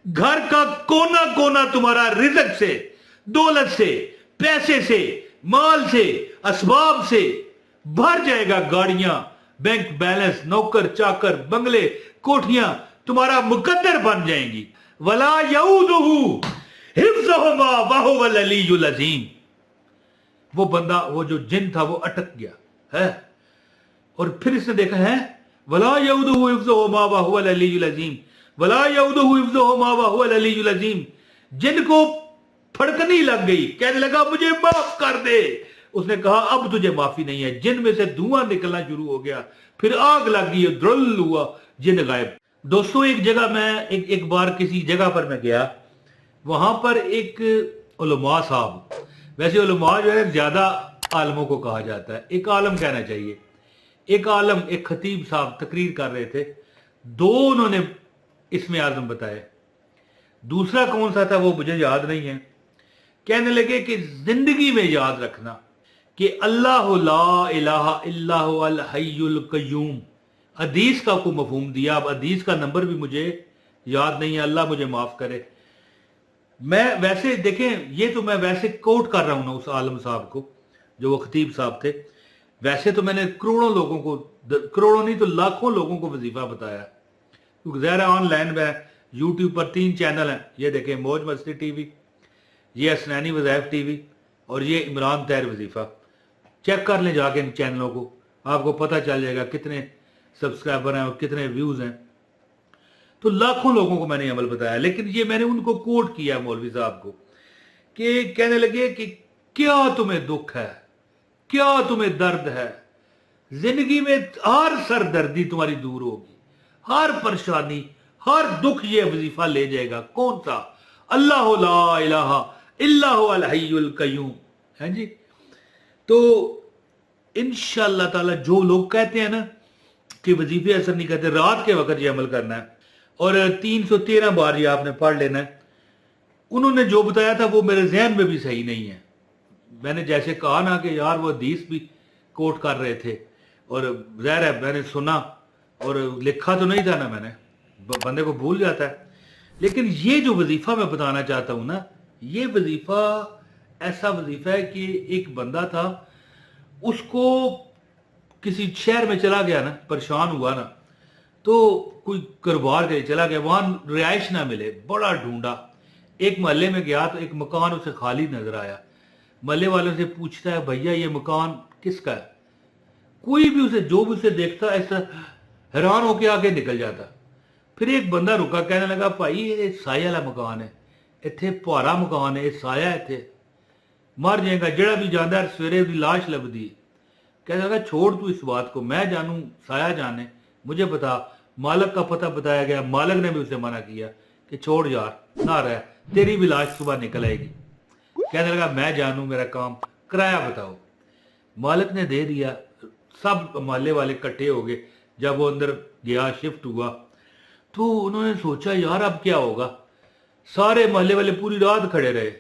घर का कोना कोना तुम्हारा रिज़्क से, दौलत से, पैसे से, माल से, असबाब से भर जाएगा। गाड़ियां, बैंक बैलेंस, नौकर चाकर, बंगले, कोठियां तुम्हारा मुकद्दर बन जाएंगी। वला यऊदुहु हिफ्ज़ुहुमा व हुवल अलीयुल अज़ीम। वो बंदा, वो जो जिन था वो अटक गया है, और फिर इसने देखा है वला यऊदुहु हिफ्ज़ुहुमा व हुवल अलीयुल अज़ीम, वला यऊदुहु हिफ्ज़ुहुमा व हुवल अलीयुल अज़ीम। जिन को फड़कनी लग गई, कहने लगा मुझे माफ कर दे। उसने कहा अब तुझे माफी नहीं है। जिन में से धुआं निकलना शुरू हो गया, फिर आग लग गई, द्रुल हुआ, जिन गायब। दोस्तों एक जगह मैं एक बार किसी जगह पर मैं गया, वहां पर एक उलमा साहब, वैसे उलमा जो है ज्यादा आलमों को कहा जाता है, एक आलम कहना चाहिए, एक आलम, एक खतीब साहब तकरीर कर रहे थे। दो उन्होंने इसमें आजम बताए, दूसरा कौन सा था वो मुझे याद नहीं है। कहने लगे कि जिंदगी में याद रखना कि अल्लाह ला इलाहा इल्लहु अल हय्युल कय्यूम। हदीस का को मफहूम दिया, अब हदीस का नंबर भी मुझे याद नहीं है, अल्लाह मुझे माफ करे। मैं वैसे देखें, ये तो मैं वैसे कोट कर रहा हूं ना उस आलम साहब को जो वो खतीब साहब थे। वैसे तो मैंने करोड़ों लोगों को, करोड़ों नहीं तो लाखों लोगों को वजीफा बताया, क्योंकि ज़ाहिर है ऑनलाइन में यूट्यूब पर 3 चैनल हैं, ये देखें मौज मस्ती टीवी, ये हसनैनी वज़ाइफ टीवी, और ये इमरान तैर वजीफा। चेक कर लें जाके इन चैनलों को, आपको पता चल जाएगा कितने सब्सक्राइबर हैं और कितने व्यूज हैं। तो लाखों लोगों को मैंने अमल बताया, लेकिन ये मैंने उनको कोट किया मौलवी साहब को, कि कहने लगे कि क्या तुम्हें दुख है, क्या तुम्हें दर्द है, जिंदगी में हर सरदर्दी तुम्हारी दूर होगी, हर परेशानी, हर दुख ये वजीफा ले जाएगा। कौन सा? अल्लाह ला इलाहा इल्लहु अल हय्युल कय्यूम है जी। तो इंशाअल्लाह ताला जो लोग कहते हैं ना कि वजीफे असर नहीं करते, रात के वक्त ये अमल करना है और 313 बार ये आपने पढ़ लेना है। उन्होंने जो बताया था वो मेरे जहन में भी सही नहीं है। मैंने जैसे कहा ना कि यार वो हदीस भी कोट कर रहे थे, और ज़ाहिर है मैंने सुना और लिखा तो नहीं था ना मैंने, बंदे को भूल जाता है। लेकिन ये जो वजीफा मैं बताना चाहता हूं ना, ये वजीफा ऐसा वजीफा है कि एक बंदा था, उसको किसी शहर में चला गया ना, परेशान हुआ ना, तो कोई कारोबार के लिए चला गया, वहां रिहाइश ना मिले, बड़ा ढूंढा, एक मोहल्ले में गया तो एक मकान उसे खाली नजर आया। मोहल्ले वालों से पूछता है भैया ये मकान किसका है? कोई भी उसे, जो भी उसे देखता ऐसा हैरान होके आगे निकल जाता। फिर एक बंदा रुका, कहने लगा भाई ये साया वाला मकान है, इत्थे भारा मकान है, साया इत्थे मर जाएगा, जड़ा भी जाता है सवेरे उसकी लाश लभदी। कहने लगा छोड़ तू इस बात को, मैं जानू साया जाने, मुझे बता। मालक का पता बताया गया, मालक ने भी उसे मना किया कि छोड़ यार ना रह, तेरी भी लाश सुबह निकल आएगी। कहने लगा मैं जानू, मेरा काम, किराया बताओ। मालिक ने दे दिया। सब मोहल्ले वाले इकट्ठे हो गए। जब वो अंदर गया, शिफ्ट हुआ, तो उन्होंने सोचा यार अब क्या होगा। सारे मोहल्ले वाले पूरी रात खड़े रहे,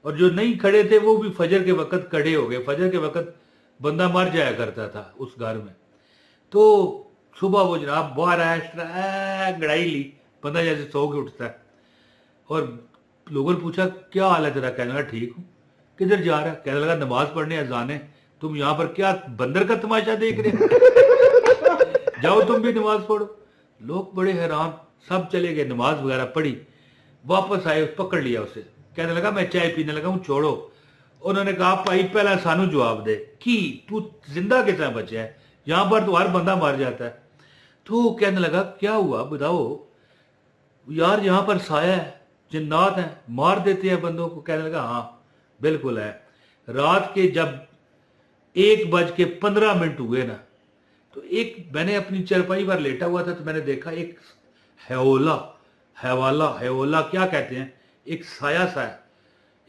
और जो नहीं खड़े थे वो भी फजर के वक्त खड़े हो गए। फजर के वक्त बंदा मर जाया करता था उस घर में। तो सुबह वो जनाब बाहर आया, गड़ाई ली, बंदा जैसे सो के उठता है, और लोगों ने पूछा क्या हाल है तेरा? कहने लगा ठीक हूँ। किधर जा रहा है? कहने लगा नमाज पढ़ने अजान है, तुम यहाँ पर क्या बंदर का तमाशा देख रहे हो? जाओ तुम भी नमाज पढ़ो। लोग बड़े हैरान, सब चले गए, नमाज वगैरह पढ़ी, वापस आए, पकड़ लिया उसे। कहने लगा मैं चाय पीने लगा हूँ, छोड़ो। उन्होंने कहा भाई पहला सानू जवाब दे कि तू जिंदा कितना बचा है, यहाँ पर तो हर बंदा मर जाता है। तो कहने लगा क्या हुआ बताओ। यार यहाँ पर साया है, जिन्नात हैं, मार देते हैं बंदों को। कहने लगा हाँ बिल्कुल है। रात के जब 1:15 हुए ना, तो एक मैंने अपनी चरपाई पर लेटा हुआ था, तो मैंने देखा एक हैवाला क्या कहते हैं, एक साया सा है,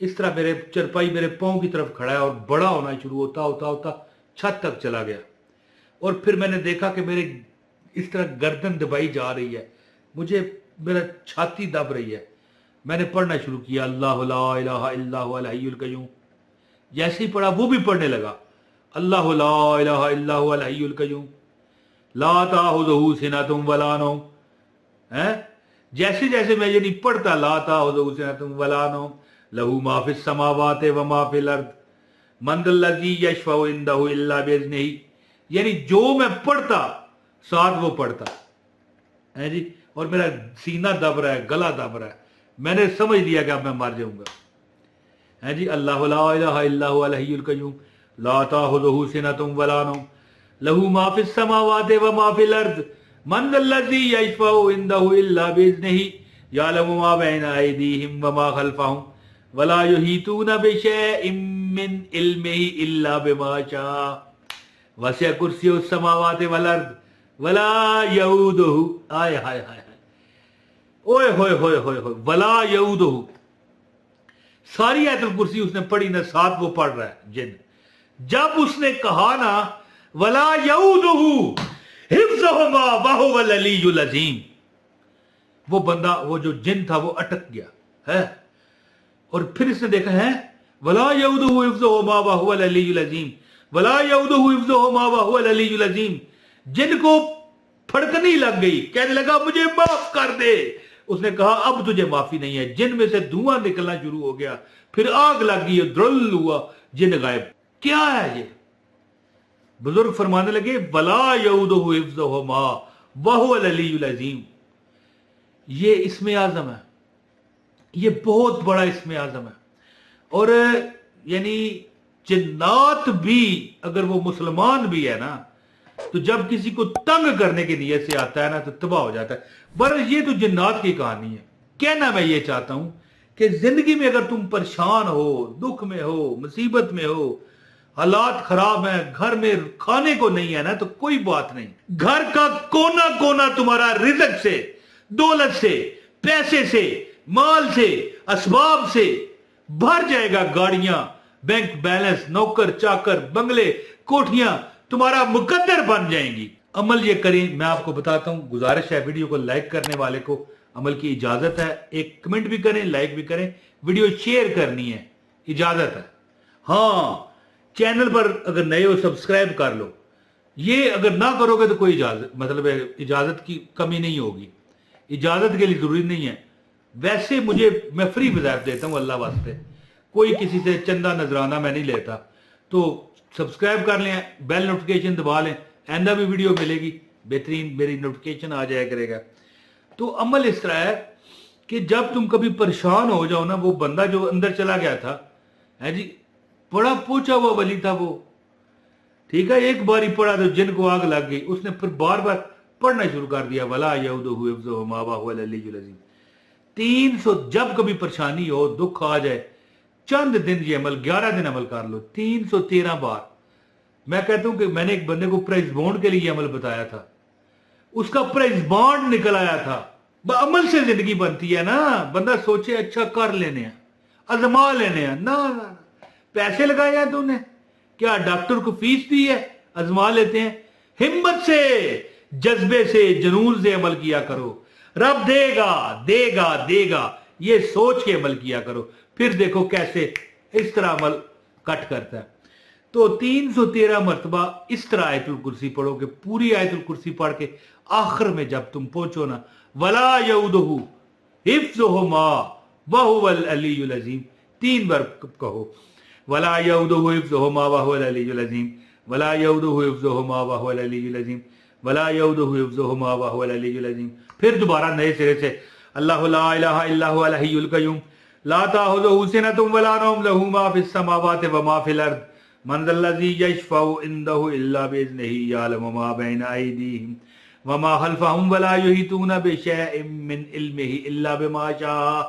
इस तरह मेरे चरपाई मेरे पाँव की तरफ खड़ा है, और बड़ा होना शुरू होता होता होता छत तक चला गया। और फिर मैंने देखा कि मेरे इस तरह गर्दन दबाई जा रही है, मुझे मेरा छाती दब रही है। मैंने पढ़ना शुरू किया अल्लाह ला इलाहा इल्लहु अल हय्युल कय्यूम। जैसे ही पढ़ा वो भी पढ़ने लगा अल्लाह ला इलाहा इल्लहु अल हय्युल कय्यूम ला ताखुज़ुहु सिनतुन वला नौम। जैसे जैसे मैं ये नहीं पढ़ता, लाता तुम वलानो लहू माफिस समावाते व माफिल अर्द मंदल्लजी यशफउ इंदहु इल्ला बिइज़्निही, यानी जो मैं पढ़ता साथ वो पढ़ता है जी, और मेरा सीना दब रहा है, गला दब रहा है, मैंने समझ लिया कि अब मैं मर जाऊंगा है जी। अल्लाहु ला इलाहा इल्ला हुवल हय्युल कय्यूम ला ताखुज़ुहु सिनतुन वला नौम लहू मा फिस समावाति व मा फिल अर्द मन ज़ल्लज़ी यशफउ इंदहु इल्ला बिइज़्निही यअलमु मा बैना अयदीहिम व मा खल्फहुम वला युहीतूना बिशैइन मिन इल्मिही इल्ला बिमा शाअ वसिअ कुर्सियुस समावाति वल अर्द वला यऊदुहु, आय हाय हाय ओए होए होए होए होए, वला यऊदुहु। सारी आयतुल कुर्सी उसने पढ़ी ना, साथ वो पढ़ रहा है जिन। जब उसने कहा ना वला यऊदुहु हिफ्ज़ुहुमा व हुवल अलीयुल अज़ीम, वो बंदा, वो जो जिन था वो अटक गया है। और फिर इसने देखा है वला यऊदुहु हिफ्ज़ुहुमा व हुवल अलीयुल अज़ीम, वला यऊदुहु हिफ्ज़ुहुमा व हुवल अलीयुल अज़ीम। जिन को फड़कनी लग गई, कहने लगा मुझे माफ कर दे। उसने कहा अब तुझे माफी नहीं है। जिन में से धुआं निकलना शुरू हो गया, फिर आग लग गई, द्रुल हुआ, जिन गायब। क्या है ये? बुजुर्ग फरमाने लगे वला यऊदुहु हिफ्ज़ुहुमा व हुवल अलीयुल अज़ीम। ये इस्मे आज़म है, ये बहुत बड़ा इस्मे आज़म है। और यानी जिन्नात भी अगर वो मुसलमान भी है ना, तो जब किसी को तंग करने की नीयत से आता है ना तो तबाह हो जाता है। पर ये तो जिन्नात की कहानी है। कहना मैं ये चाहता हूं कि जिंदगी में अगर तुम परेशान हो, दुख में हो, मुसीबत में हो, हालात खराब हैं, घर में खाने को नहीं है ना, तो कोई बात नहीं, घर का कोना कोना तुम्हारा रिज़्क से, दौलत से, पैसे से, माल से, असबाब से भर जाएगा। गाड़ियां, बैंक बैलेंस, नौकर चाकर, बंगले, कोठियां तुम्हारा मुकद्दर बन जाएंगी। अमल ये करें। मैं आपको बताता हूं, गुजारिश है वीडियो को लाइक करने वाले को अमल की इजाजत है। एक कमेंट भी करें, लाइक भी करें, वीडियो शेयर करनी है, इजाजत है। हाँ, चैनल पर अगर नए हो सब्सक्राइब कर लो। ये अगर ना करोगे तो कोई इजाजत, मतलब इजाजत की कमी नहीं होगी। इजाजत के लिए जरूरी नहीं है। वैसे मैं फ्री वज़ाइफ देता हूं अल्लाह वास्ते, कोई किसी से चंदा नजराना मैं नहीं लेता। तो सब्सक्राइब कर लें, बेल नोटिफिकेशन दबा लें, आइंदा भी वीडियो मिलेगी, बेहतरीन मेरी नोटिफिकेशन आ जाया करेगा। तो अमल इस तरह है कि जब तुम कभी परेशान हो जाओ ना, वो बंदा जो अंदर चला गया था है जी, बड़ा पूछा हुआ वली था वो, ठीक है। एक बार ही पढ़ा तो जिन को आग लग गई। उसने फिर बार बार पढ़ना शुरू कर दिया वला यऊदुहु हिफ्ज़ुहुमा व हुवल अलीयुल अज़ीम। 300 जब कभी परेशानी हो, दुख आ जाए, चंद दिन ये अमल, 11 दिन अमल कर लो, 313 बार। मैं कहता हूं कि मैंने एक बंदे को प्राइज बॉन्ड के लिए अमल बताया था, उसका प्राइज बॉन्ड निकल आया था। अमल से जिंदगी बनती है ना। बंदा सोचे अच्छा कर लेने हैं, आजमा लेने हैं, ना ना ना, पैसे लगाए हैं तूने, क्या डॉक्टर को फीस दी है, आजमा लेते हैं। हिम्मत से, जज्बे से, जुनून से अमल किया करो। रब देगा देगा देगा, ये सोच के अमल किया करो, फिर देखो कैसे इस तरह अमल कट करता है। तो 313 मरतबा इस तरह आयतुल कुर्सी पढ़ो कि पूरी आयतुल कुर्सी पढ़ के आखिर में जब तुम पहुंचो ना, वला यऊदुहु हिफ्ज़ुहुमा व हुवल अलीयुल अज़ीम, 3 बार कहो वला यऊदुहु हिफ्ज़ुहुमा व हुवल अलीयुल अज़ीम, वला यऊदुहु हिफ्ज़ुहुमा व हुवल अलीयुल अज़ीम, वला यऊदुहु हिफ्ज़ुहुमा व हुवल अलीयुल अज़ीम। फिर दोबारा नए सिरे से अल्लाहु ला इलाहा इल्ला हुवल हय्युल कय्यूम ला ताखुज़ुहु सिनतुन वला नौम लहू मा फिस समावाति व मा फिल अर्द मन ज़ल्लज़ी यशफ़उ इंदहु इल्ला बिइज़्निही यअलमु मा बैना अयदीहिम व मा खल्फ़हुम वला युहीतूना बिशैइन मिन इल्मिही इल्ला बिमा शाअ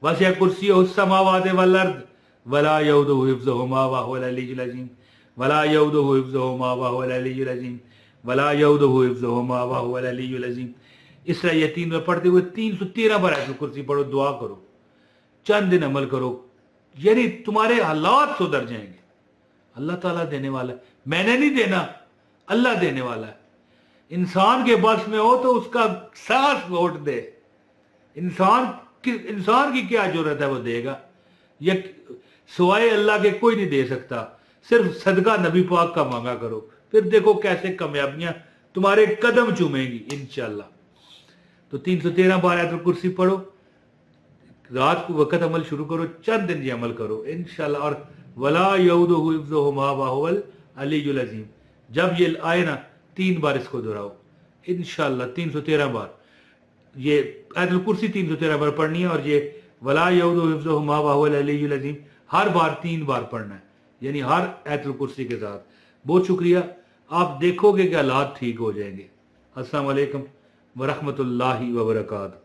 वसिअ कुर्सियुहुस समावाति वल अर्द वला यऊदुहु हिफ्ज़ुहुमा व हुवल अलीयुल अज़ीम, वला यऊदुहु हिफ्ज़ुहुमा व हुवल अलीयुल अज़ीम, वला यऊदुहु हिफ्ज़ुहुमा व हुवल अलीयुल अज़ीम। इस तरह ये 3 बार पढ़ते हुए 313 बार आयतुल कुर्सी पढ़ो, दुआ करो, चंद दिन अमल करो, यानी तुम्हारे हालात सुधर जाएंगे। अल्लाह ताला देने वाला है, मैंने नहीं देना, अल्लाह देने वाला है। इंसान के बस में हो तो उसका सांस वोट दे। इंसान की क्या जरूरत है, वो देगा। ये सिवाय अल्लाह के कोई नहीं दे सकता। सिर्फ सदका नबी पाक का मांगा करो, फिर देखो कैसे कामयाबियां तुम्हारे कदम चूमेंगी इंशाअल्लाह। تو 313 بار آیت الکرسی پڑھو، رات کو وقت عمل شروع کرو، چند دن یہ عمل کرو انشاءاللہ. اور ولا یعودہ حفظہما وہو العلی العظیم، جب یہ آئے نا 3 بار اس کو دہراؤ انشاءاللہ 313 بار. یہ آیت الکرسی 313 بار پڑھنی ہے، اور یہ ولا یعودہ حفظہما وہو العلی العظیم ہر بار 3 بار پڑھنا ہے، یعنی ہر آیت الکرسی کے ساتھ. بہت شکریہ، آپ دیکھو گے کہ حالات ٹھیک ہو جائیں گے. السلام علیکم ورحمۃ اللہ وبرکاتہ.